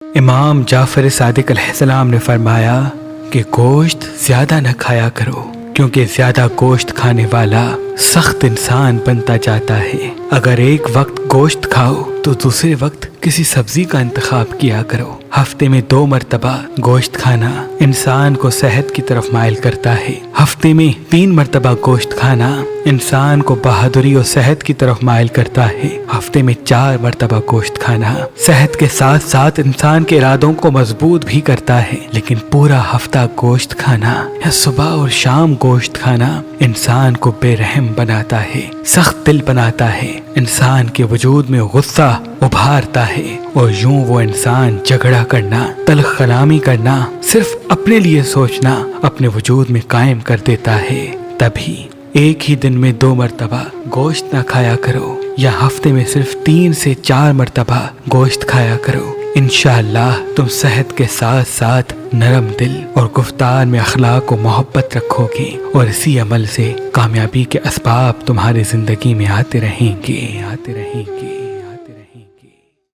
امام جعفر صادق علیہ السلام نے فرمایا کہ گوشت زیادہ نہ کھایا کرو، کیونکہ زیادہ گوشت کھانے والا سخت انسان بنتا جاتا ہے۔ اگر ایک وقت گوشت کھاؤ تو دوسرے وقت کسی سبزی کا انتخاب کیا کرو۔ ہفتے میں 2 مرتبہ گوشت کھانا انسان کو صحت کی طرف مائل کرتا ہے۔ ہفتے میں 3 مرتبہ گوشت کھانا انسان کو بہادری اور صحت کی طرف مائل کرتا ہے۔ ہفتے میں 4 مرتبہ گوشت کھانا صحت کے ساتھ ساتھ انسان کے ارادوں کو مضبوط بھی کرتا ہے، لیکن پورا ہفتہ گوشت کھانا یا صبح اور شام گوشت کھانا انسان کو بے رحم بناتا ہے، سخت دل بناتا ہے، انسان کے وجود میں غصہ ابھارتا ہے، اور یوں وہ انسان جھگڑا کرنا، تلخ کلامی کرنا، صرف اپنے لیے سوچنا اپنے وجود میں قائم کر دیتا ہے۔ تبھی ایک ہی دن میں 2 مرتبہ گوشت نہ کھایا کرو، یا ہفتے میں صرف 3 سے 4 مرتبہ گوشت کھایا کرو۔ انشاءاللہ تم صحت کے ساتھ ساتھ نرم دل اور گفتار میں اخلاق و محبت رکھو گے، اور اسی عمل سے کامیابی کے اسباب تمہاری زندگی میں آتے رہیں گے۔